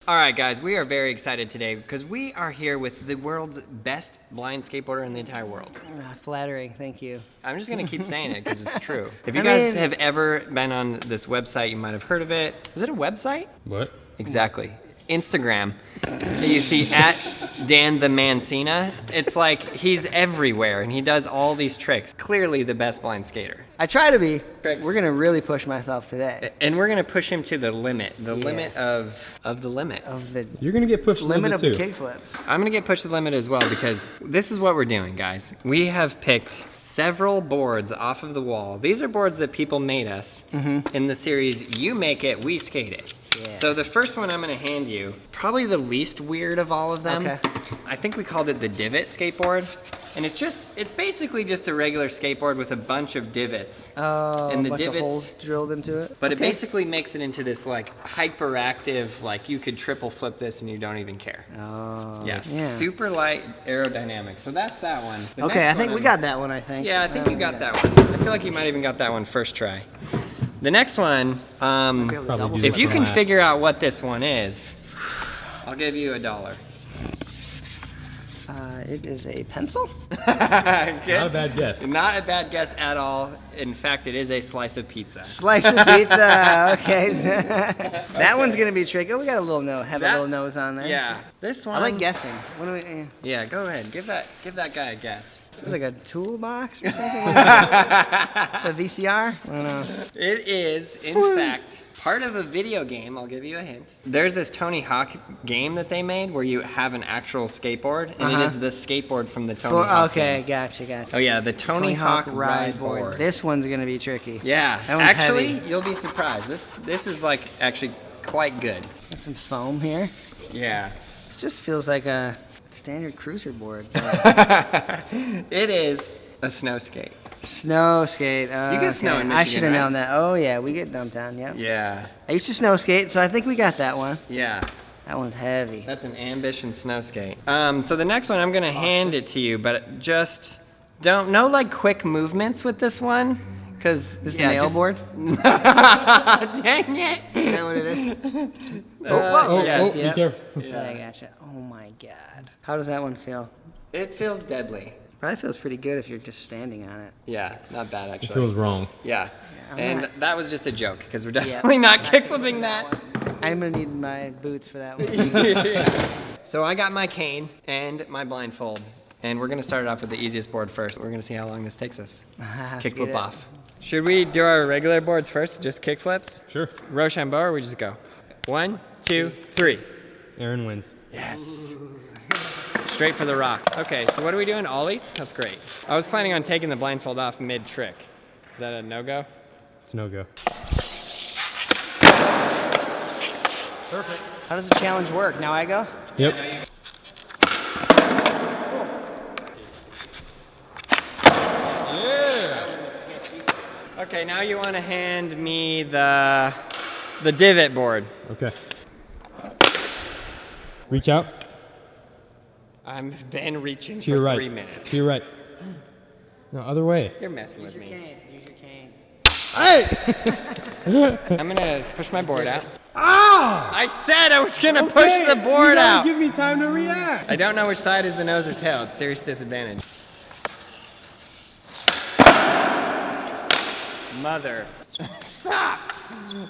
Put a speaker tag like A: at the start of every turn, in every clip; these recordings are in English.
A: All right, guys, we are very excited today because we are here with the world's best blind skateboarder in the entire world.
B: Flattering, thank you.
A: I'm just going to keep saying it because it's true. If you guys have ever been on this website, you might have heard of it. Is it a website?
C: What?
A: Exactly. Instagram. You see at Dan the Mancina. It's like he's everywhere and he does all these tricks. Clearly the best blind skater.
B: I try to be.
A: Tricks.
B: We're gonna really push myself today.
A: And we're gonna push him to the limit. The limit of the limit.
B: Of the
C: You're gonna get pushed
B: limit of the
C: too.
B: kickflips.
A: I'm gonna get pushed to the limit as well because this is what we're doing, guys. We have picked several boards off of the wall. These are boards that people made us in the series You Make It, We Skate It.
B: Yeah.
A: So the first one I'm gonna hand you, probably the least weird of all of them.
B: Okay.
A: I think we called it the divot skateboard. And it's basically just a regular skateboard with a bunch of divots.
B: Oh,
A: and the
B: a bunch of
A: divots
B: holes drilled into it.
A: But it basically makes it into this like hyperactive, like you could triple flip this and you don't even care.
B: Oh.
A: Yeah. Super light aerodynamic. So that's that one. The
B: Okay, I
A: next
B: think
A: one
B: we got that one, I think.
A: Yeah, I think you got that one. I feel like you might even got that one first try. The next one, if you can figure out what this one is, I'll give you $1.
B: It is a pencil?
A: Not
C: a bad guess.
A: Not a bad guess at all. In fact, it is a slice of pizza.
B: Slice of pizza, okay. That one's gonna be tricky. Oh, we got a little nose, a little nose on there.
A: Yeah. This one.
B: I like guessing. What do we?
A: Yeah, go ahead. Give that guy a guess.
B: It's like a toolbox or something. The VCR? I don't know.
A: It is, in fact, part of a video game. I'll give you a hint. There's this Tony Hawk game that they made where you have an actual skateboard, and it is the skateboard from the Tony Hawk game.
B: Gotcha.
A: Oh yeah, the Tony Hawk ride board.
B: This one's gonna be tricky.
A: Yeah,
B: That one's
A: actually,
B: heavy.
A: you'll be surprised. This is like actually quite good.
B: Got some foam here.
A: Yeah.
B: This just feels like a standard cruiser board.
A: It is a snow skate.
B: Snow skate. Oh,
A: You get snow in Michigan,
B: I should have
A: right?
B: known that. Oh yeah, we get dumped on. Yep.
A: Yeah.
B: I used to snow skate, so I think we got that one.
A: Yeah.
B: That one's heavy.
A: That's an Ambition snow skate. So the next one, I'm gonna hand it to you, but just don't no like quick movements with this one, cause
B: This is the nail board?
A: Dang it!
B: Is that what it is?
A: Yes.
C: Be careful.
B: Yeah, I gotcha. Oh my god. How does that one feel?
A: It feels deadly.
B: Probably feels pretty good if you're just standing on it.
A: Yeah, not bad
C: It
A: actually.
C: feels wrong.
A: Yeah.
B: I'm
A: And
B: not-
A: that was just a joke, because we're definitely not kickflipping that.
B: I'm gonna need my boots for that one.
A: So I got my cane and my blindfold, and we're gonna start it off with the easiest board first. We're gonna see how long this takes us.
B: Let's
A: Kickflip
B: get it.
A: off. Should we do our regular boards first, just kickflips?
C: Sure.
A: Rochambeau, or we just go? 1, 2, 3.
C: Aaron wins.
A: Yes. Straight for the rock. Okay, so what are we doing? Ollies? That's great. I was planning on taking the blindfold off mid-trick. Is that a no-go?
C: It's no go.
B: Perfect. How does the challenge work? Now I go?
C: Yep.
A: Okay, now you want to hand me the divot board.
C: Okay. Reach out
A: I've been reaching
C: to your
A: for
C: right.
A: 3 minutes.
C: To your right. No, other way.
A: You're messing with me.
B: Use your cane.
C: Hey!
A: I'm gonna push my board out.
C: Ah!
A: I said I was gonna push the board out.
C: Give me time to react.
A: I don't know which side is the nose or tail. It's serious disadvantage. Mother. Stop!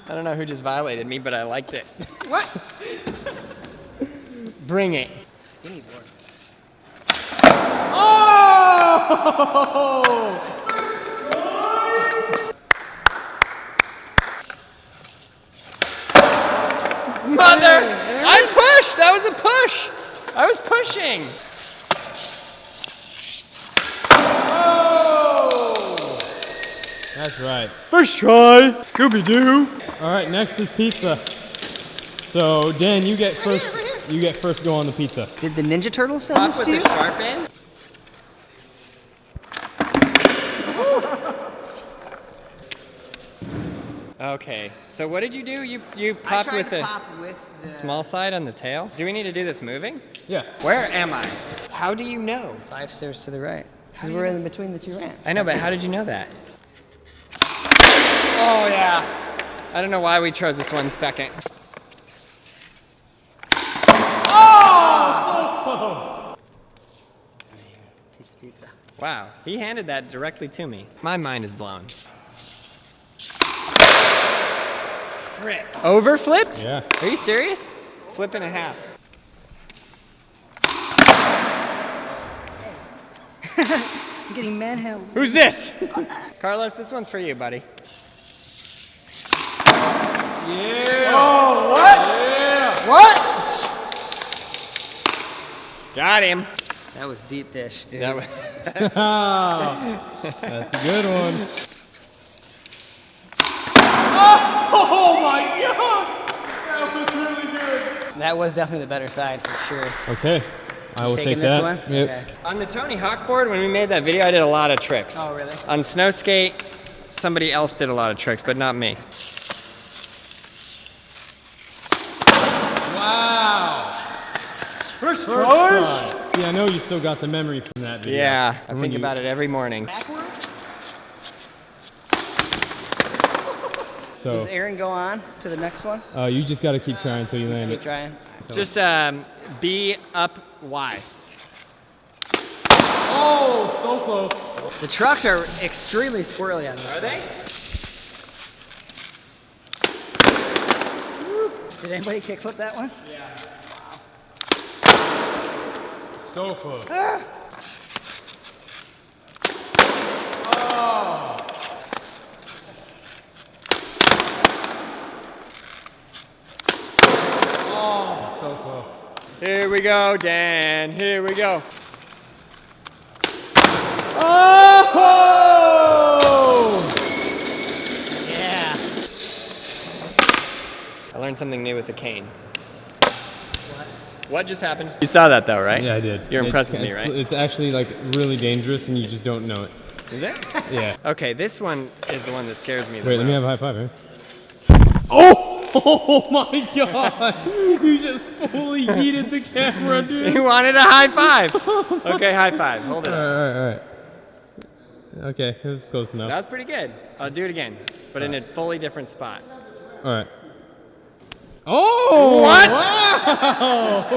A: I don't know who just violated me, but I liked it. What? Bring it.
B: Skinny board.
A: Oh! Mother! I pushed! That was a push! I was pushing! Oh!
C: That's right. First try. Scooby-Doo. All right, next is pizza. So Dan, you get first. You get first go on the pizza.
B: Did the Ninja Turtles send
A: Pop
B: this
A: with
B: to
A: the
B: you?
A: sharp end. Okay, so what did you do? You popped with the small side on the tail? Do we need to do this moving?
C: Yeah.
A: Where am I? How do you know?
B: 5 stairs to the right. Because we're in between the two ramps.
A: I know, but how did you know that? Oh yeah. I don't know why we chose this one second. Wow, he handed that directly to me. My mind is blown. Frick. Overflipped?
C: Yeah.
A: Are you serious? Flip and a half.
B: I'm getting manhandled.
A: Who's this? Carlos, this one's for you, buddy.
C: Yeah. Oh, what? Yeah. What?
A: Got him.
B: That was deep dish, dude.
A: That was
C: That's a good one. Oh my God! That was really good.
B: That was definitely the better side for sure.
C: Okay, I will
B: Taking
C: take
B: this
C: that.
B: one?
C: Yep.
B: Okay.
A: On the Tony Hawk board, when we made that video, I did a lot of tricks.
B: Oh, really?
A: On snow skate, somebody else did a lot of tricks, but not me.
C: Wow. First try. Yeah, I know you still got the memory from that video.
A: Yeah, I
C: When
A: think
C: you-
A: about it every morning.
B: Backwards?
C: So,
B: Does Aaron go on to the next one?
C: you just got to keep trying until you land
B: Keep
C: it.
B: trying.
A: Just B up Y.
C: Oh, so close.
B: The trucks are extremely squirrely on this.
A: Are they?
B: Did anybody kickflip that one?
C: So close. Oh, so close.
A: Here we go, Dan. Here we go.
C: Oh!
B: Yeah.
A: I learned something new with the cane. What just happened? You saw that though, right?
C: Yeah, I did.
A: You're impressed with me,
C: It's-
A: right?
C: It's actually like really dangerous and you just don't know it.
A: Is it?
C: Yeah.
A: Okay, this one is the one that scares me the
C: Wait, let me have a
A: most.
C: high five here. Oh! Oh my God! You just fully heated the camera, dude.
A: You wanted a high five. Okay, high five. Hold it up.
C: All right. Okay, it was close enough.
A: That was pretty good. I'll do it again, but in a fully different spot.
C: All right. Oh!
A: What?
C: Wow!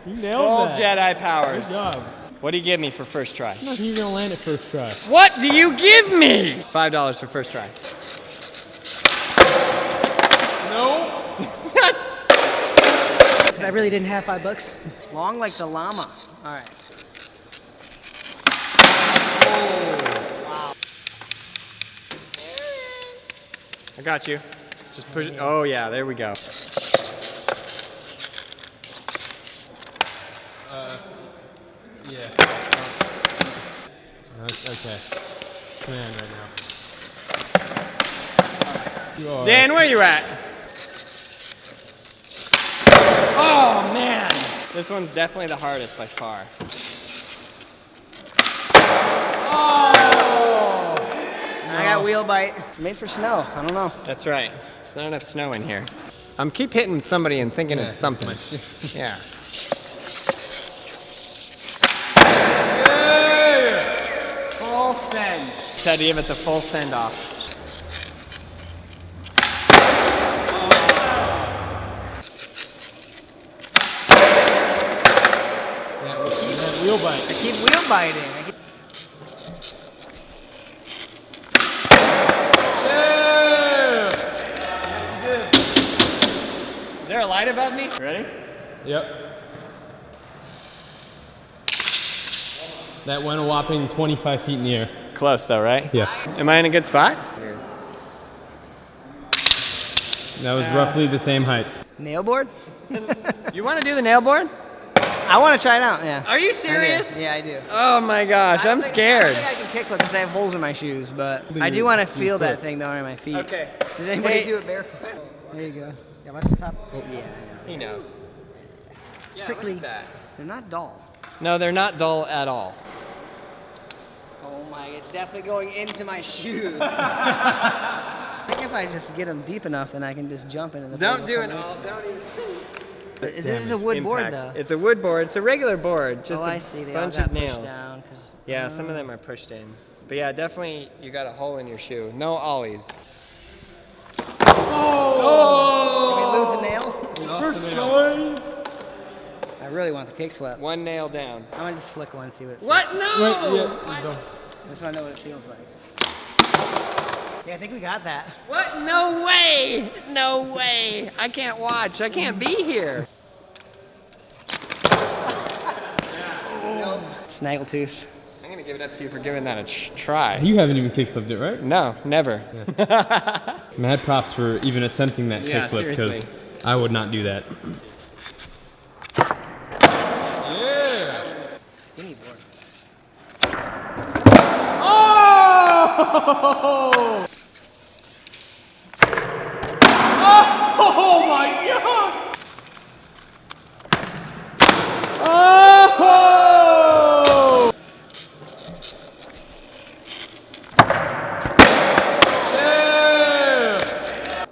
C: You nailed
A: Full
C: that.
A: Jedi powers.
C: Good job.
A: What do you give me for first try?
C: I don't think you're gonna land it first try.
A: What do you give me? $5 for first try.
C: No.
B: I really didn't have $5. Long like the llama. All right.
A: I got you. Just push it. Oh yeah, there we go.
C: Yeah. Okay. Command right now. You are.
A: Dan, where you at? Oh man, this one's definitely the hardest by far.
B: I got wheel bite. It's made for snow. I don't know.
A: That's right. There's not enough snow in here. I'm keep hitting somebody and thinking it's something. Yeah. Full send. Just had to give it the full send off.
C: That wheel bite.
B: I keep wheel biting.
A: Is there a light above me? Ready?
C: Yep. That went a whopping 25 feet in the air.
A: Close though, right?
C: Yeah.
A: Am I in a good spot?
C: That was roughly the same height.
B: Nail board?
A: You want to do the nail board?
B: I want to try it out. Yeah.
A: Are you
B: I do.
A: serious?
B: Yeah, I do.
A: Oh my gosh, I'm
B: I
A: scared.
B: don't think I can kickflip because I have holes in my shoes, but I do want to feel that thing though on my feet.
A: Okay.
B: Does anybody
A: Hey.
B: do it barefoot? There you go. Yeah, watch the top.
C: Oh.
B: Yeah.
A: He knows. Yeah,
B: Prickly.
A: look at that.
B: They're not dull.
A: No, they're not dull at all.
B: Oh my, it's definitely going into my shoes. I think if I just get them deep enough, then I can just jump into the
A: Don't do
B: it.
A: it all. Don't even.
B: This is a wood board though.
A: It's a wood board. It's a regular board. Just
B: Oh,
A: a
B: I see. They all
A: bunch
B: got
A: of
B: pushed
A: nails.
B: down 'cause-
A: Yeah, some of them are pushed in. But yeah, definitely you got a hole in your shoe. No ollies.
B: Did we lose a nail?
C: First try.
B: I really want the kick flip.
A: One nail down.
B: I'm gonna just flick one, see what.
A: What? No!
C: Wait, yeah, go.
B: I just wanna know what it feels like. Yeah, I think we got that.
A: What? No way! No way! I can't watch. I can't be here.
B: Snaggletooth.
A: I'm gonna give it up to you for giving that a try.
C: You haven't even kickflipped it, right?
A: No, never.
C: Mad props for even attempting that
A: Yeah,
C: kickflip, because
A: seriously.
C: I would not do that. Yeah!
B: Skinny board.
C: Oh! Oh my God! Oh!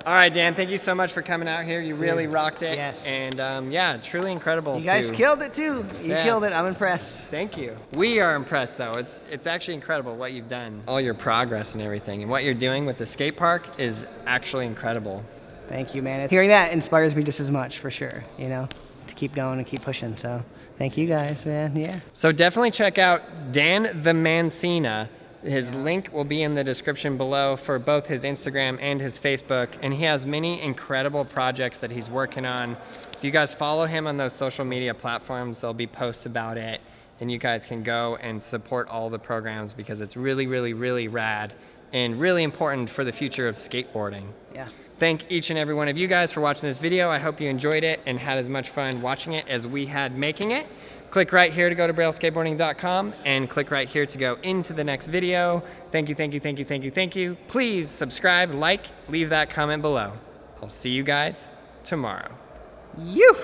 A: All right, Dan, thank you so much for coming out here. You really rocked it.
B: Yes.
A: And yeah, truly incredible.
B: You guys killed it too. You
A: Yeah.
B: killed it. I'm impressed.
A: Thank you. We are impressed though. It's actually incredible what you've done. All your progress and everything. And what you're doing with the skate park is actually incredible.
B: Thank you, man. Hearing that inspires me just as much, for sure, you know, to keep going and keep pushing. So thank you guys, man. Yeah.
A: So definitely check out Dan the Mancina. His link will be in the description below for both his Instagram and his Facebook. And he has many incredible projects that he's working on. If you guys follow him on those social media platforms, there'll be posts about it. And you guys can go and support all the programs because it's really, really, really rad and really important for the future of skateboarding.
B: Yeah.
A: Thank each and every one of you guys for watching this video. I hope you enjoyed it and had as much fun watching it as we had making it. Click right here to go to brailleskateboarding.com and click right here to go into the next video. Thank you, thank you, thank you, thank you, thank you. Please subscribe, like, leave that comment below. I'll see you guys tomorrow.
B: You.